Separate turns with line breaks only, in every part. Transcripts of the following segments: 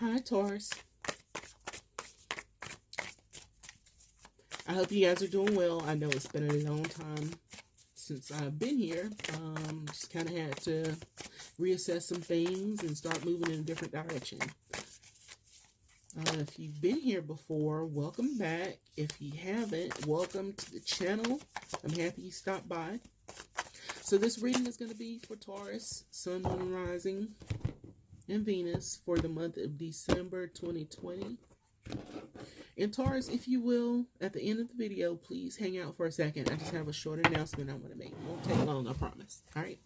Hi, Taurus. I hope you guys are doing well. I know it's been a long time since I've been here. Just kind of had to reassess some things and start moving in a different direction. If you've been here before, welcome back. If you haven't, welcome to the channel. I'm happy you stopped by. So this reading is going to be for Taurus, Sun, Moon, and Rising, and Venus for the month of December 2020. And Taurus, if you will, at the end of the video, please hang out for a second. I just have a short announcement I want to make. It won't take long, I promise. All right.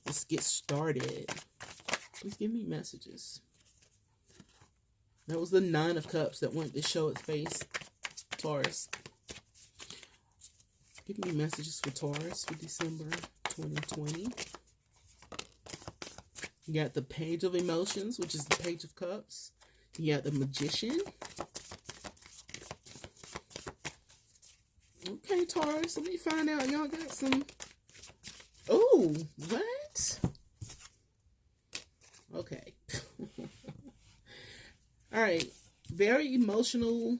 Let's get started. Please give me messages. That was the Nine of Cups that went to show its face. Taurus. Give me messages for Taurus for December 2020. You got the Page of Emotions, which is the Page of Cups. You got the Magician. Okay, Taurus, let me find out. Y'all got some... Oh, what? Okay. All right. Very emotional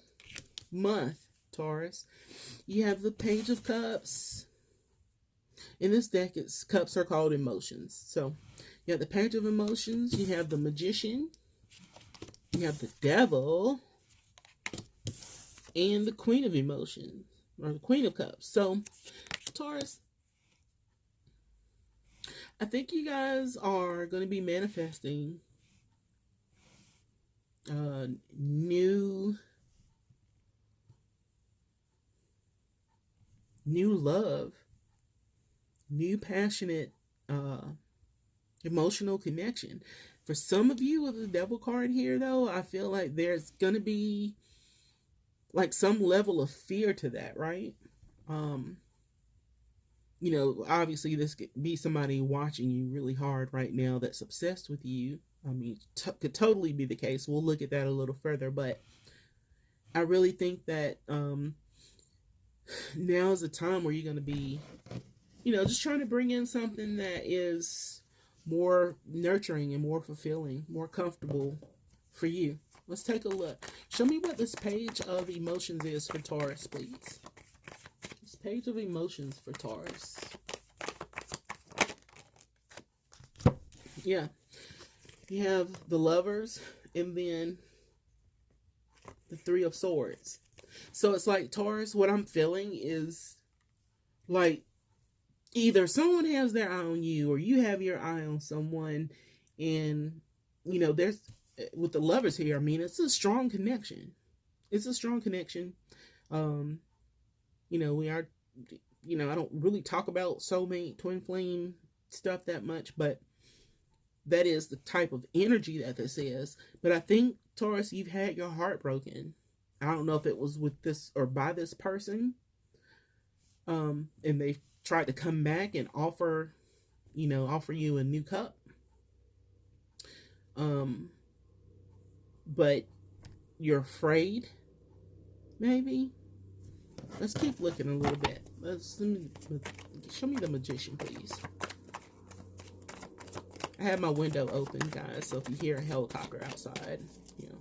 month, Taurus. You have the Page of Cups. In this deck, cups are called emotions. So, you have the Page of Emotions. You have the Magician. You have the Devil. And the Queen of Emotions. Or the Queen of Cups. So, Taurus, I think you guys are going to be manifesting new love, new passionate emotional connection. For some of you with the Devil card here, though, I feel like there's going to be like some level of fear to that, right? You know, obviously this could be somebody watching you really hard right now that's obsessed with you. I mean, could totally be the case. We'll look at that a little further, but I really think that now is a time where you're going to be, you know, just trying to bring in something that is more nurturing and more fulfilling, more comfortable for you. Let's take a look. Show me what this Page of Emotions is for Taurus, please. This Page of Emotions for Taurus. Yeah. You have the Lovers and then the Three of Swords. So it's like, Taurus, what I'm feeling is like either someone has their eye on you or you have your eye on someone, and, you know, there's, with the Lovers here, I mean, it's a strong connection. It's a strong connection. You know, we are, you know, I don't really talk about soulmate, twin flame stuff that much, but that is the type of energy that this is. But I think, Taurus, you've had your heart broken. I don't know if it was with this or by this person. And they've tried to come back and offer you a new cup. But you're afraid, maybe. Let's keep looking a little bit. Show me the Magician, please. I have my window open, guys, so if you hear a helicopter outside, you know.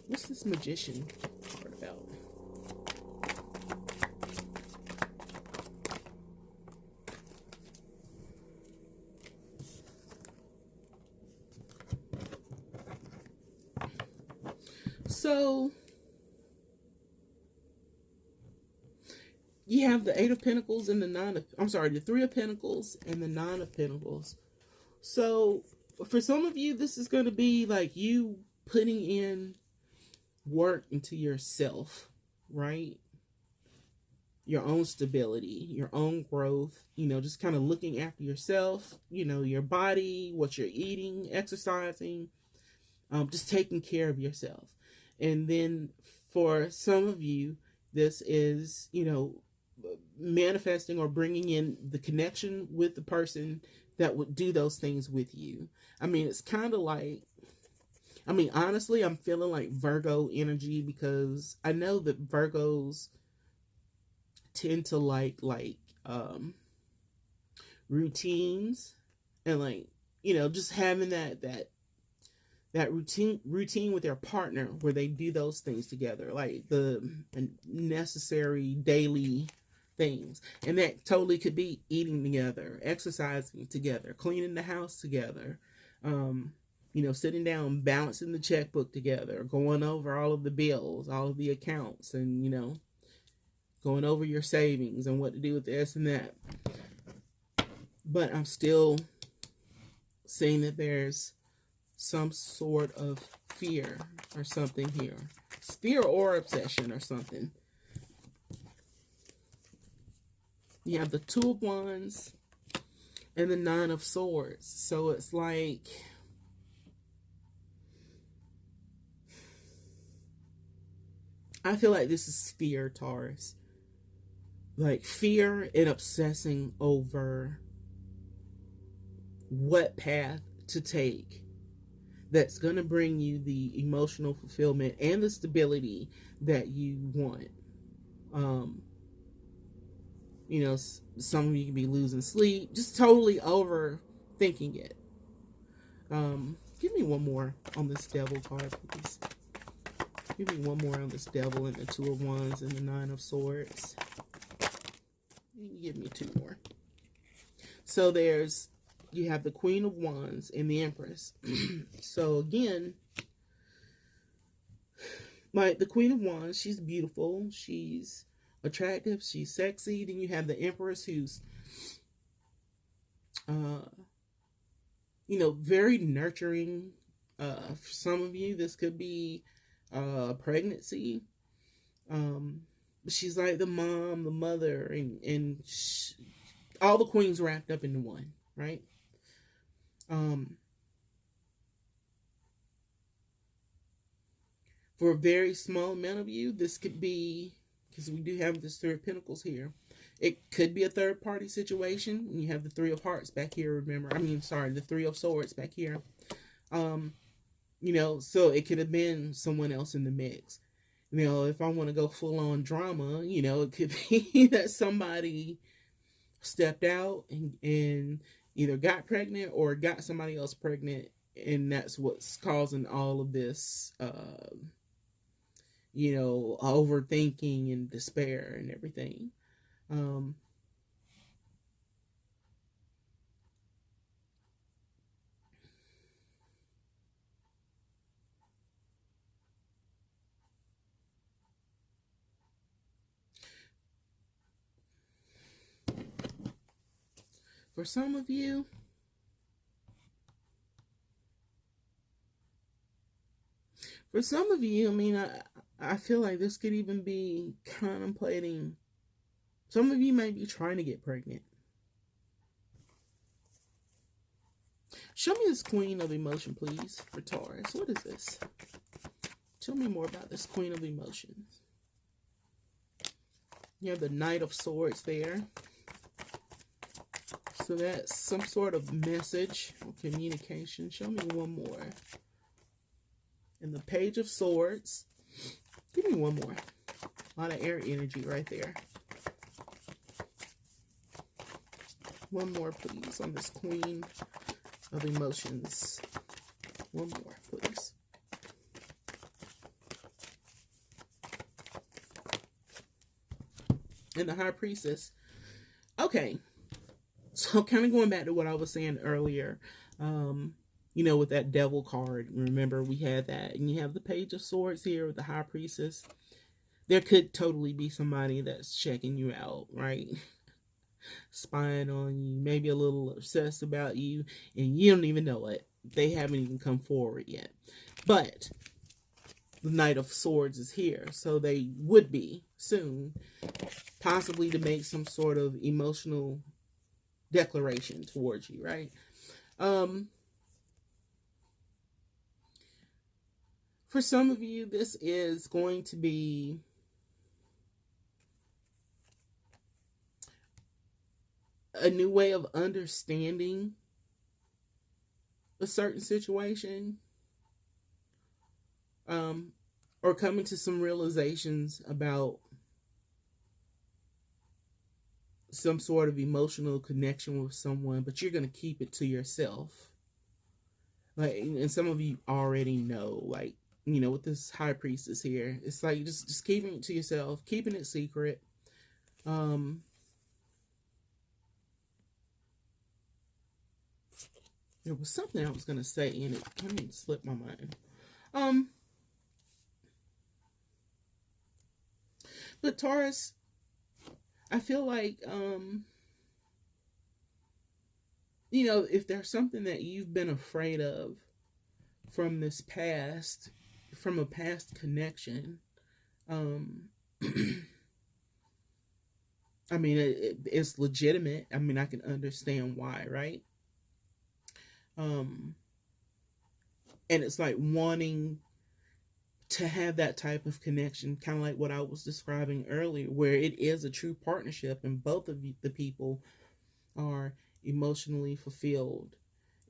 What's this Magician part about? So, you have the Eight of Pentacles and the Three of Pentacles and the Nine of Pentacles. So, for some of you, this is going to be like you putting in work into yourself, right? Your own stability, your own growth, you know, just kind of looking after yourself, you know, your body, what you're eating, exercising, just taking care of yourself. And then for some of you, this is, you know, manifesting or bringing in the connection with the person that would do those things with you. I mean, it's kind of like, I mean, honestly, I'm feeling like Virgo energy, because I know that Virgos tend to like routines and like just having that routine with their partner where they do those things together, like the necessary daily things. And that totally could be eating together, exercising together, cleaning the house together, sitting down, balancing the checkbook together, going over all of the bills, all of the accounts, and, going over your savings and what to do with this and that. But I'm still seeing that there's some sort of fear or something here. Fear or obsession or something. You have the Two of Wands and the Nine of Swords. So it's like, I feel like this is fear, Taurus. Like fear and obsessing over what path to take that's going to bring you the emotional fulfillment and the stability that you want. Some of you can be losing sleep, just totally overthinking it. Give me one more on this devil card, please. Give me one more on this devil and the Two of Wands and the Nine of Swords. Give me two more. So you have the Queen of Wands and the Empress. So again, like the Queen of Wands, she's beautiful, she's attractive, she's sexy. Then you have the Empress, who's very nurturing. For some of you, this could be pregnancy. She's like the mom, the mother, and all the queens wrapped up into one, right? For a very small amount of you, this could be, because we do have this Three of Pentacles here, it could be a third party situation. And you have the Three of Hearts back here, remember? The Three of Swords back here. So it could have been someone else in the mix. If I want to go full on drama, it could be that somebody stepped out and either got pregnant or got somebody else pregnant, and that's what's causing all of this, overthinking and despair and everything. For some of you, I feel like this could even be contemplating. Some of you may be trying to get pregnant. Show me this Queen of Emotion, please, for Taurus. What is this? Tell me more about this Queen of Emotions. You have the Knight of Swords there. So that's some sort of message or communication. Show me one more. And the Page of Swords. Give me one more. A lot of air energy right there. One more, please, on this Queen of Emotions. One more, please. And the High Priestess. Okay. So kind of going back to what I was saying earlier, with that Devil card. Remember, we had that. And you have the Page of Swords here with the High Priestess. There could totally be somebody that's checking you out, right? Spying on you, maybe a little obsessed about you, and you don't even know it. They haven't even come forward yet. But the Knight of Swords is here, so they would be soon, possibly to make some sort of emotional declaration towards you, right? For some of you, this is going to be a new way of understanding a certain situation, or coming to some realizations about some sort of emotional connection with someone, but you're going to keep it to yourself. Like, and some of you already know, like, you know, with this high priestess here, it's like just keeping it to yourself, keeping it secret. Um, there was something I was gonna say, and it kind of slipped my mind. Um, but Taurus, I feel like, you know, if there's something that you've been afraid of from this past, from a past connection, um, I mean, it's legitimate. I mean, I can understand why, right? Um, and it's like wanting to have that type of connection, kind of like what I was describing earlier, where it is a true partnership and both of the people are emotionally fulfilled.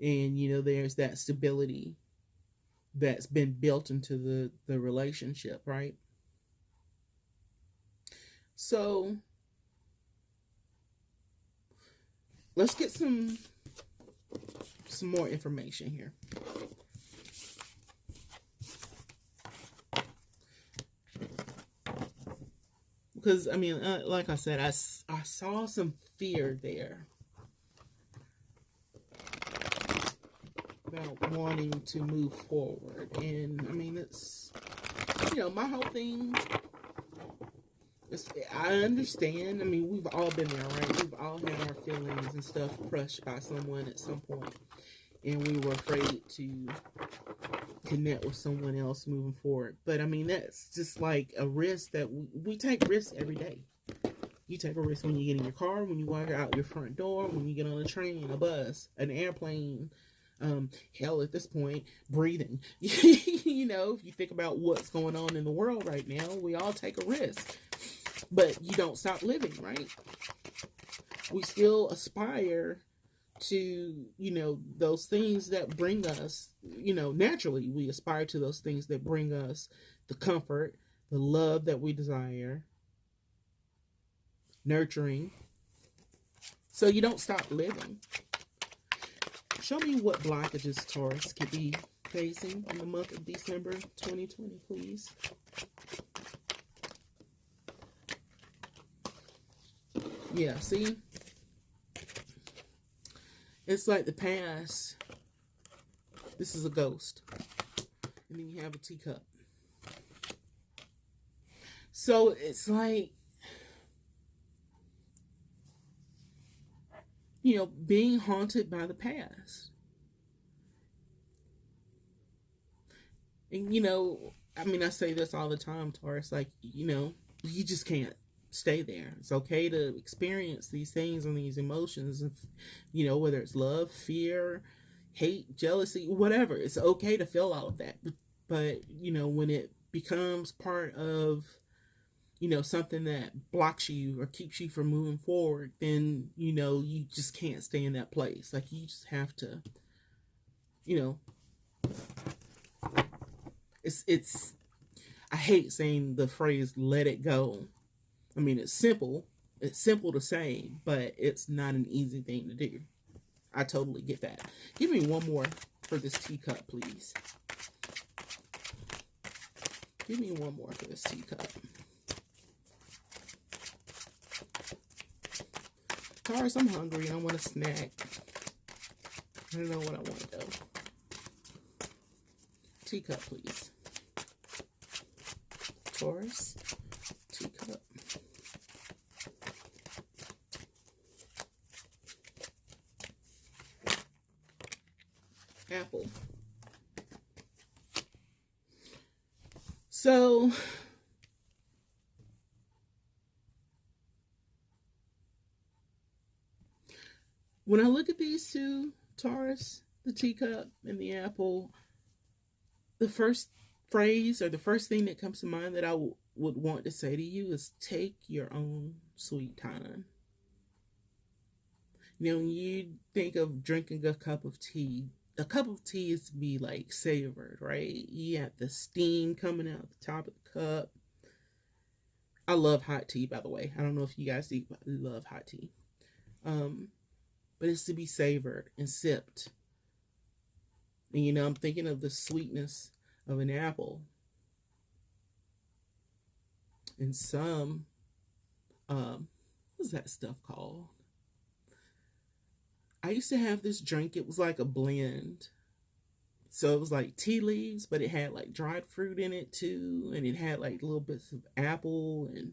And, you know, there's that stability that's been built into the relationship, right? So let's get some more information here. Because, I mean, like I said, I saw some fear there about wanting to move forward. And, I mean, it's, you know, my whole thing is, I understand. I mean, we've all been there, right? We've all had our feelings and stuff crushed by someone at some point. And we were afraid to connect with someone else moving forward. But I mean, that's just like a risk that we take risks every day. You take a risk when you get in your car, when you walk out your front door, when you get on a train, a bus, an airplane, hell, at this point, breathing. You know, if you think about what's going on in the world right now, we all take a risk. But you don't stop living, right? We still aspire to, you know, those things that bring us, you know, naturally we aspire to those things that bring us the comfort, the love that we desire, nurturing. So you don't stop living. Show me what blockages Taurus could be facing in the month of December 2020, please. Yeah, see? It's like the past. This is a ghost. And then you have a teacup. So it's like, you know, being haunted by the past. And, you know, I mean, I say this all the time, Taurus, like, you know, you just can't stay there. It's okay to experience these things and these emotions, and, you know, whether it's love, fear, hate, jealousy, whatever. It's okay to feel all of that. But, you know, when it becomes part of, you know, something that blocks you or keeps you from moving forward, then, you know, you just can't stay in that place. Like, you just have to, you know, it's I hate saying the phrase let it go. I mean, it's simple to say, but it's not an easy thing to do. I totally get that. Give me one more for this teacup, please. Give me one more for this teacup. Taurus, I'm hungry. I want a snack. I don't know what I want though. Teacup, please. Taurus, teacup. Apple. So, when I look at these two, Taurus, the teacup, and the apple, the first phrase or the first thing that comes to mind that I would want to say to you is take your own sweet time. You know, when you think of drinking a cup of tea is to be like savored, right? You have the steam coming out the top of the cup. I love hot tea, by the way. I don't know if you guys do, but I love hot tea. But it's to be savored and sipped. And, you know, I'm thinking of the sweetness of an apple. And some, what's that stuff called? I used to have this drink. It was like a blend. So it was like tea leaves, but it had like dried fruit in it too. And it had like little bits of apple. And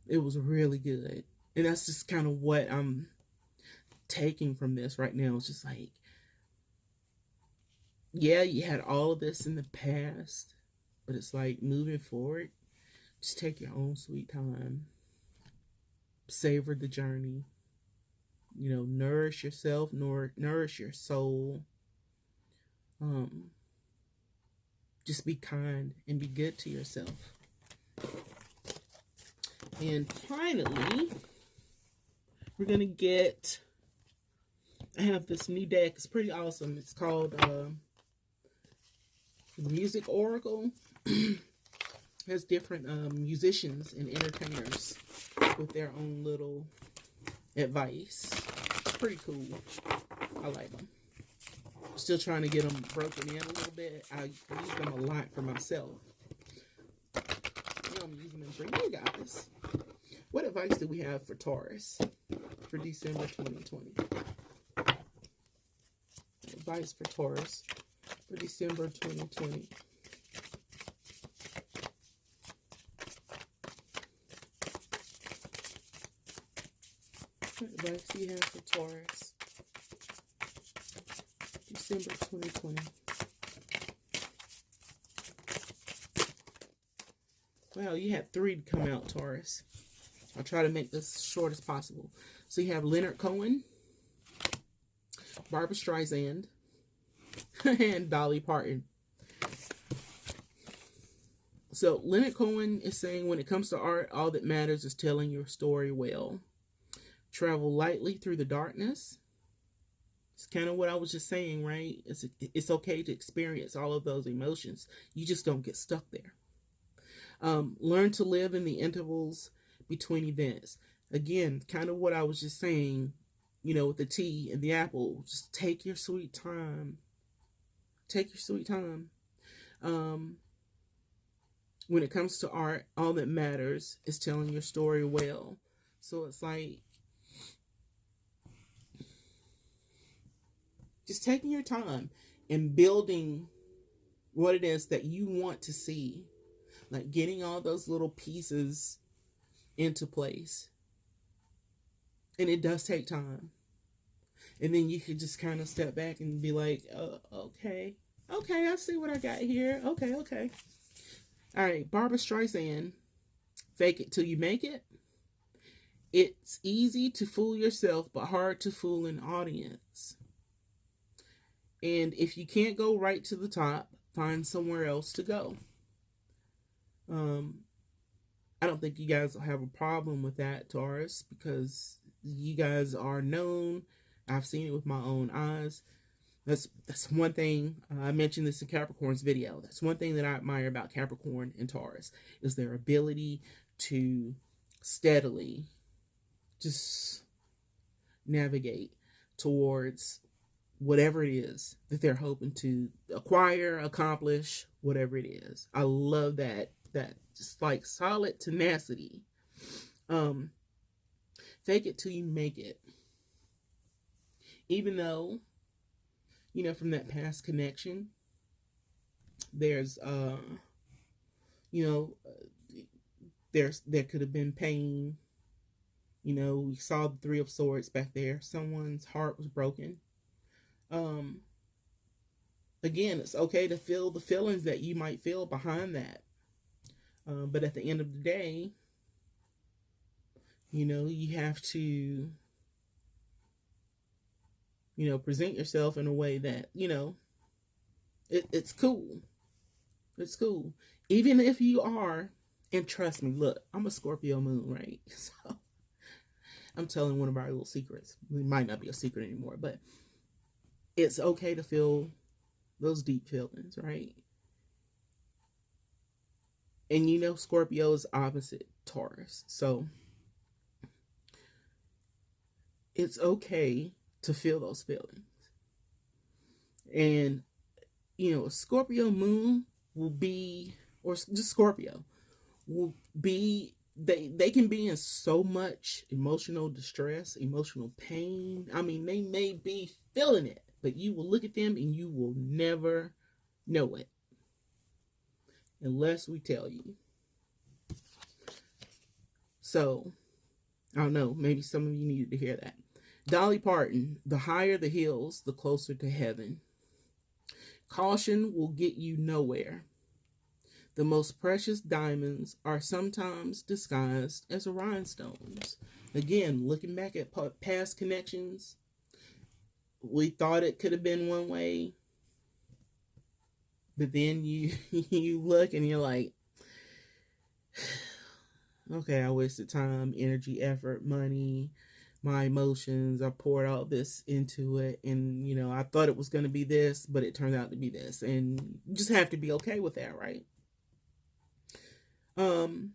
it was really good. And that's just kind of what I'm taking from this right now. It's just like, yeah, you had all of this in the past, but it's like moving forward, just take your own sweet time, savor the journey, you know, nourish yourself, nourish your soul. Just be kind and be good to yourself. And finally, we're gonna get, I have this new deck. It's pretty awesome. It's called Music Oracle. Has different musicians and entertainers with their own little advice. It's pretty cool. I like them. Still trying to get them broken in a little bit. I use them a lot for myself. Now I'm using them for you guys. What advice do we have for Taurus for December 2020? Advice for Taurus for December 2020. What advice do you have for Taurus December 2020? Well, you had 3 to come out, Taurus. I'll try to make this short as possible. So you have Leonard Cohen, Barbra Streisand, and Dolly Parton. So Leonard Cohen is saying, when it comes to art, all that matters is telling your story well. Travel lightly through the darkness. It's kind of what I was just saying, right? It's okay to experience all of those emotions. You just don't get stuck there. Learn to live in the intervals between events. Again, kind of what I was just saying, you know, with the tea and the apple. Just take your sweet time. Take your sweet time. When it comes to art, all that matters is telling your story well. So it's like, just taking your time and building what it is that you want to see. Like getting all those little pieces into place. And it does take time. And then you could just kind of step back and be like, okay, I see what I got here. Okay. All right, Barbra Streisand, Fake It Till You Make It. It's easy to fool yourself, but hard to fool an audience. And if you can't go right to the top, find somewhere else to go. I don't think you guys will have a problem with that, Taurus, because you guys are known. I've seen it with my own eyes. That's one thing. I mentioned this in Capricorn's video. That's one thing that I admire about Capricorn and Taurus, is their ability to steadily just navigate towards whatever it is that they're hoping to acquire, accomplish, whatever it is. I love that just like solid tenacity. Fake it till you make it. Even though, you know, from that past connection, there's there could have been pain. You know, we saw the 3 of Swords back there. Someone's heart was broken. Again, it's okay to feel the feelings that you might feel behind that. But at the end of the day, you know, you have to, you know, present yourself in a way that, you know, it's cool. It's cool. Even if you are, and trust me, look, I'm a Scorpio moon, right? So I'm telling one of our little secrets. It might not be a secret anymore, but it's okay to feel those deep feelings, right? And you know, Scorpio is opposite Taurus. So it's okay to feel those feelings. And a Scorpio moon will be, or just Scorpio will be, they can be in so much emotional distress, emotional pain. I mean, they may be feeling it, but you will look at them and you will never know it unless we tell you. So, I don't know, maybe some of you needed to hear that. Dolly Parton, the higher the hills, the closer to heaven. Caution will get you nowhere. The most precious diamonds are sometimes disguised as rhinestones. Again, looking back at past connections, we thought it could have been one way, but then you you look and you're like, okay, I wasted time, energy, effort, money, my emotions. I poured all this into it, and I thought it was going to be this, but it turned out to be this, and you just have to be okay with that, right? The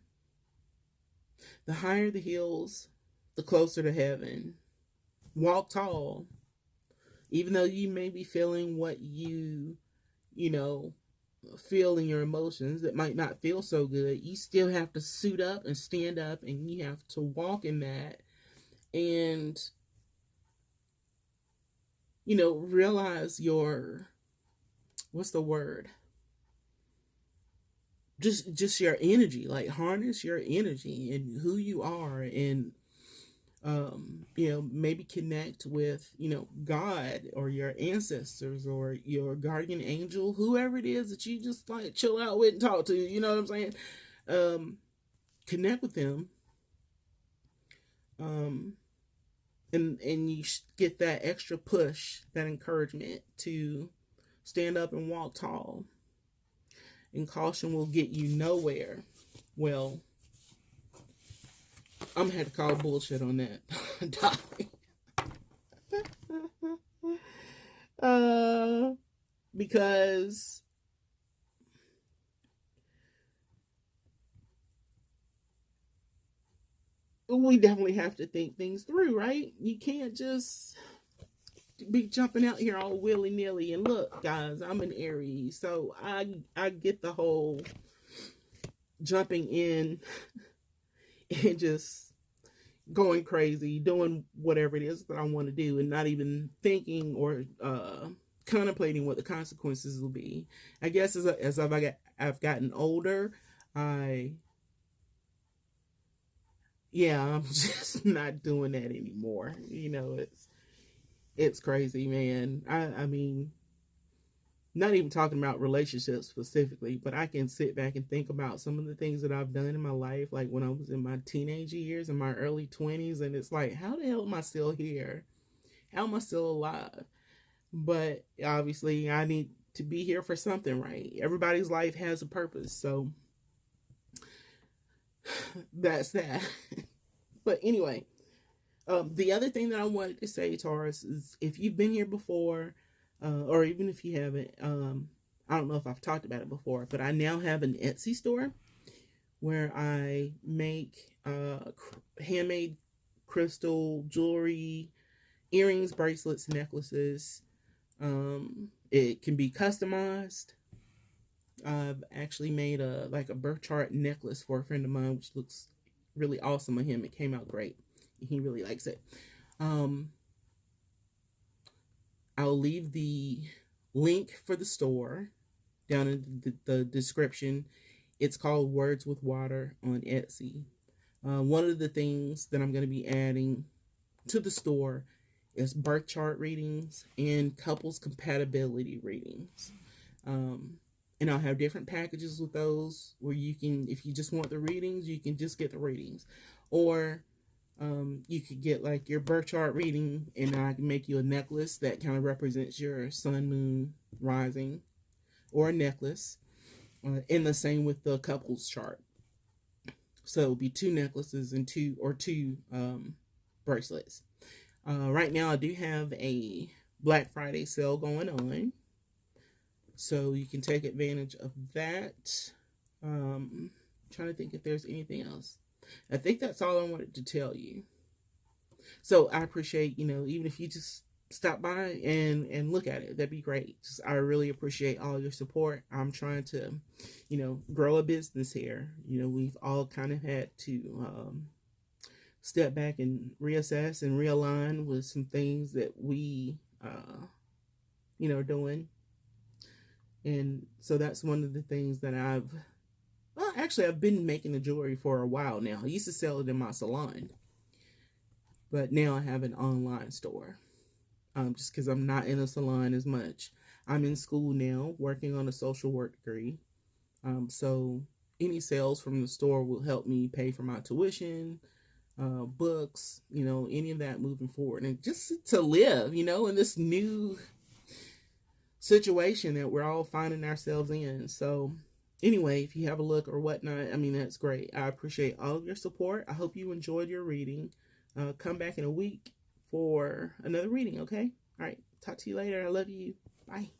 higher the hills, the closer to heaven. Walk tall. Even though you may be feeling what you feel in your emotions that might not feel so good, you still have to suit up and stand up, and you have to walk in that, and realize your, what's the word, just your energy, like harness your energy and who you are, and maybe connect with, God or your ancestors or your guardian angel, whoever it is that you just like chill out with and talk to, you know what I'm saying? Connect with them. And you get that extra push, that encouragement to stand up and walk tall. And caution will get you nowhere. Well, I'm gonna have to call bullshit on that. Because we definitely have to think things through, right? You can't just be jumping out here all willy-nilly. And look, guys, I'm an Aries, so I get the whole jumping in and just going crazy, doing whatever it is that I want to do, and not even thinking or contemplating what the consequences will be. I guess as I've gotten older, I'm just not doing that anymore. It's crazy, man. I mean, not even talking about relationships specifically, but I can sit back and think about some of the things that I've done in my life, like when I was in my teenage years, in my early 20s, and it's like, how the hell am I still here? How am I still alive? But obviously, I need to be here for something, right? Everybody's life has a purpose, so that's that. But anyway, the other thing that I wanted to say, Taurus, is if you've been here before, or even if you haven't, I don't know if I've talked about it before, but I now have an Etsy store where I make handmade crystal jewelry, earrings, bracelets, necklaces. It can be customized. I've actually made a birth chart necklace for a friend of mine, which looks really awesome on him. It came out great. He really likes it. I'll leave the link for the store down in the description. It's called Words with Water on Etsy. One of the things that I'm going to be adding to the store is birth chart readings and couples compatibility readings. And I'll have different packages with those where you can, if you just want the readings, you can just get the readings. Or you could get like your birth chart reading, and I can make you a necklace that kind of represents your sun, moon, rising, or a necklace. And the same with the couples chart. So it'll be 2 necklaces and two bracelets. Right now I do have a Black Friday sale going on, so you can take advantage of that. Trying to think if there's anything else. I think that's all I wanted to tell you. So I appreciate, even if you just stop by and look at it. That'd be great. I really appreciate all your support. I'm trying to, grow a business here. We've all kind of had to step back and reassess and realign with some things that we, are doing. And so that's one of the things that I've been making the jewelry for a while now. I used to sell it in my salon, but now I have an online store. Just because I'm not in a salon as much. I'm in school now, working on a social work degree. So any sales from the store will help me pay for my tuition, books, any of that moving forward. And just to live, in this new situation that we're all finding ourselves in. So anyway, if you have a look or whatnot, that's great. I appreciate all of your support. I hope you enjoyed your reading. Come back in a week for another reading, okay? All right. Talk to you later. I love you. Bye.